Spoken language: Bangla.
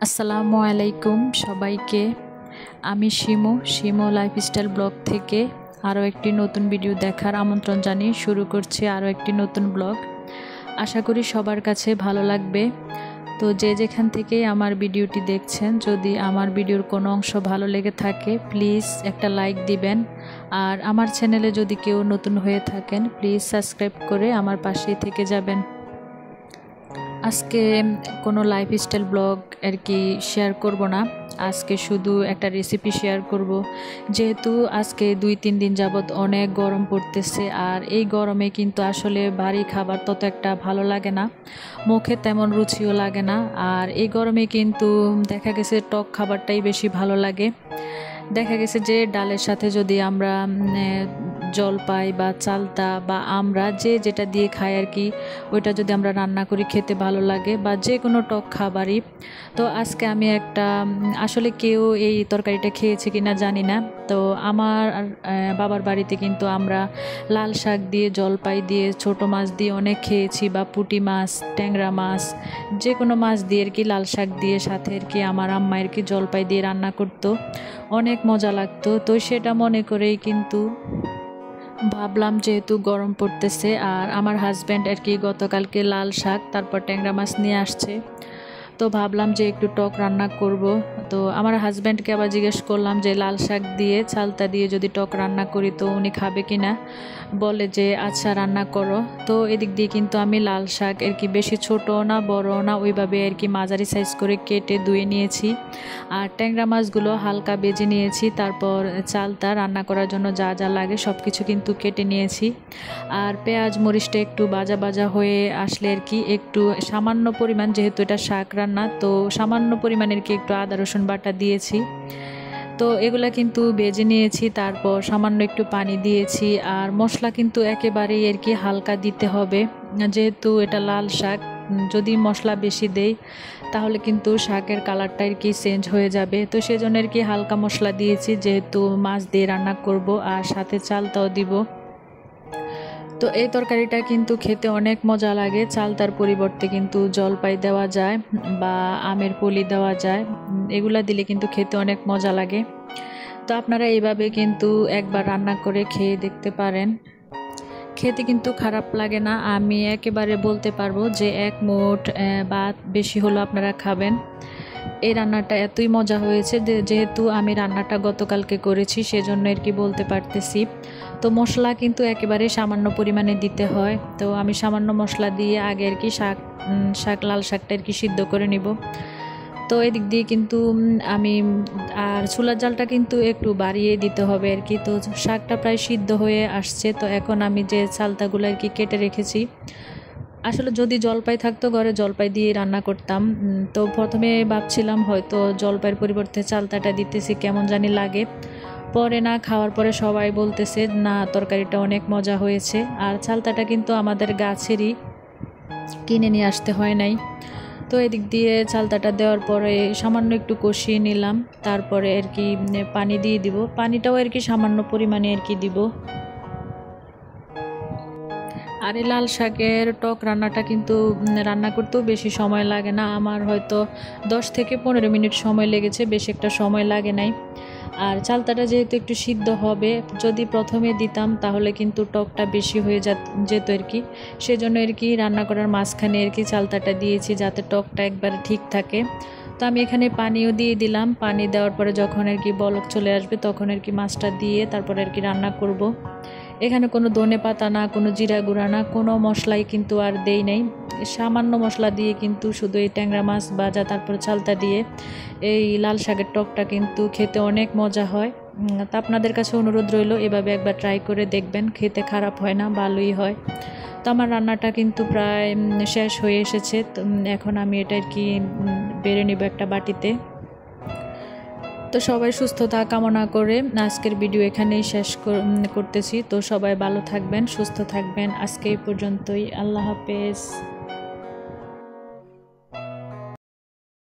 আসসালামু আলাইকুম সবাইকে। আমি শিমু লাইফস্টাইল ব্লগ থেকে আরও একটি নতুন ভিডিও দেখার আমন্ত্রণ জানিয়ে শুরু করছি আরও একটি নতুন ব্লগ। আশা করি সবার কাছে ভালো লাগবে। তো যে যেখান থেকে আমার ভিডিওটি দেখছেন, যদি আমার ভিডিওর কোনো অংশ ভালো লেগে থাকে প্লিজ একটা লাইক দিবেন। আর আমার চ্যানেলে যদি কেউ নতুন হয়ে থাকেন প্লিজ সাবস্ক্রাইব করে আমার পাশেই থেকে যাবেন। আজকে কোনো লাইফস্টাইল ব্লগ আর কি শেয়ার করব না, আজকে শুধু একটা রেসিপি শেয়ার করব। যেহেতু আজকে 2-3 দিন যাবৎ অনেক গরম পড়তেছে, আর এই গরমে কিন্তু আসলে ভারী খাবার তত একটা ভালো লাগে না, মুখে তেমন রুচিও লাগে না। আর এই গরমে কিন্তু দেখা গেছে টক খাবারটাই বেশি ভালো লাগে। দেখা গেছে যে ডালের সাথে যদি আমরা জলপাই বা চালতা বা আমরা যেটা দিয়ে খাই আর কি, ওইটা যদি আমরা রান্না করি খেতে ভালো লাগে, বা যে কোনো টক খাবারই। তো আজকে আমি একটা আসলে কেউ এই তরকারিটা খেয়েছে কিনা জানি না, তো আমার বাবার বাড়িতে কিন্তু আমরা লাল শাক দিয়ে, জলপাই দিয়ে, ছোট মাছ দিয়ে অনেক খেয়েছি, বা পুঁটি মাছ, ট্যাংরা মাছ, যে কোনো মাছ দিয়ে আর কি লাল শাক দিয়ে সাথে আর কি আমার আম্মা আর কি জলপাই দিয়ে রান্না করতো, অনেক মজা লাগতো। তো সেটা মনে করেই কিন্তু ভাবলাম যেহেতু গরম পড়তেছে আর আমার হাজব্যান্ড আর কি গতকালকে লাল শাক তারপর ট্যাংরা মাছ নিয়ে আসছে, তো ভাবলাম যে একটু টক রান্না করব। তো আমার হাজব্যান্ডকে আবার জিজ্ঞেস করলাম যে লাল শাক দিয়ে চালতা দিয়ে যদি টক রান্না করি তো উনি খাবে কি না, বলে যে আচ্ছা রান্না করো। তো এদিক দিয়ে কিন্তু আমি লাল শাক আর কি বেশি ছোট না বড় না ওইভাবে আর কি মাঝারি সাইজ করে কেটে ধুয়ে নিয়েছি, আর ট্যাংরা মাছগুলো হালকা বেজে নিয়েছি। তারপর চালতা রান্না করার জন্য যা যা লাগে সব কিছু কিন্তু কেটে নিয়েছি। আর পেঁয়াজ মরিচটা একটু ভাজা ভাজা হয়ে আসলে আর কি একটু সামান্য পরিমাণ, যেহেতু এটা শাক রান্না তো সামান্য পরিমাণের কি একটু আদা রসুন বাটা দিয়েছি। তো এগুলা কিন্তু ভেজে নিয়েছি, তারপর সামান্য একটু পানি দিয়েছি। আর মশলা কিন্তু একেবারেই আর কি হালকা দিতে হবে, যেহেতু এটা লাল শাক, যদি মশলা বেশি দেই তাহলে কিন্তু শাকের কালারটা আর কি চেঞ্জ হয়ে যাবে। তো সেজন্য আর কি হালকা মশলা দিয়েছি, যেহেতু মাছ দিয়ে রান্না করব আর সাথে চালটাও দিব। তো এই তরকারিটা কিন্তু খেতে অনেক মজা লাগে। চালতার পরিবর্তে কিন্তু জলপাই দেওয়া যায় বা আমের পলি দেওয়া যায়, এগুলা দিলে কিন্তু খেতে অনেক মজা লাগে। তো আপনারা এইভাবে কিন্তু একবার রান্না করে খেয়ে দেখতে পারেন, খেতে কিন্তু খারাপ লাগে না। আমি একেবারে বলতে পারবো যে এক মুঠ বা বেশি হলো আপনারা খাবেন। এই রান্নাটা এতই মজা হয়েছে যেহেতু আমি রান্নাটা গতকালকে করেছি সেজন্য আর কি বলতে পারতেছি। তো মশলা কিন্তু একেবারে সামান্য পরিমাণে দিতে হয়, তো আমি সামান্য মশলা দিয়ে আগে আর কি লাল শাকটা আর কি সিদ্ধ করে নিব। তো এদিক দিয়ে কিন্তু আমি আর চুলার জালটা কিন্তু একটু বাড়িয়ে দিতে হবে আর কি। তো শাকটা প্রায় সিদ্ধ হয়ে আসছে, তো এখন আমি যে চালতাগুলো আর কি কেটে রেখেছি, আসলে যদি জলপাই থাকতো ঘরে জলপাই দিয়ে রান্না করতাম। তো প্রথমে ভাবছিলাম হয়তো জলপাইয়ের পরিবর্তে চালতাটা দিতেছি কেমন জানি লাগে, পরে না খাওয়ার পরে সবাই বলতেছে না তরকারিটা অনেক মজা হয়েছে। আর চালতাটা কিন্তু আমাদের গাছেরই, কিনে নিয়ে আসতে হয় নাই। তো এদিক দিয়ে চালতাটা দেওয়ার পরে সামান্য একটু কষিয়ে নিলাম, তারপরে আর কি পানি দিয়ে দিব, পানিটাও আর কি সামান্য পরিমাণে আর কি দিব। আর এই লাল শাকের টক রান্নাটা কিন্তু রান্না করতেও বেশি সময় লাগে না, আমার হয়তো 10 থেকে 15 মিনিট সময় লেগেছে, বেশি একটা সময় লাগে নাই। আর চালতাটা যেহেতু একটু সিদ্ধ হবে, যদি প্রথমে দিতাম তাহলে কিন্তু টকটা বেশি হয়ে যেত আর কি, সেজন্য আর কি রান্না করার মাঝখানে আর কি চালতাটা দিয়েছি যাতে টকটা একবারে ঠিক থাকে। তো আমি এখানে পানিও দিয়ে দিলাম, পানি দেওয়ার পরে যখন আর কি বলক চলে আসবে তখন আর কি মাছটা দিয়ে তারপরে আর কি রান্না করব। এখানে কোনো ধনে পাতা না, কোনো জিরা গুঁড়া না, কোনো মশলাই কিন্তু আর দেই নাই, সামান্য মশলা দিয়ে কিন্তু শুধু এই ট্যাংরা মাছ ভাজা তারপর চালতা দিয়ে এই লাল শাকের টকটা কিন্তু খেতে অনেক মজা হয়। তা আপনাদের কাছে অনুরোধ রইল এভাবে একবার ট্রাই করে দেখবেন, খেতে খারাপ হয় না, ভালোই হয়। তো আমার রান্নাটা কিন্তু প্রায় শেষ হয়ে এসেছে, তো এখন আমি এটা আর কি বেড়ে নেব একটা বাটিতে। তো সবাই সুস্থতা কামনা করে আজকের ভিডিও এখানেই শেষ করতেছি। তো সবাই ভালো থাকবেন, সুস্থ থাকবেন, আজকে এই পর্যন্তই, আল্লাহ হাফেজ।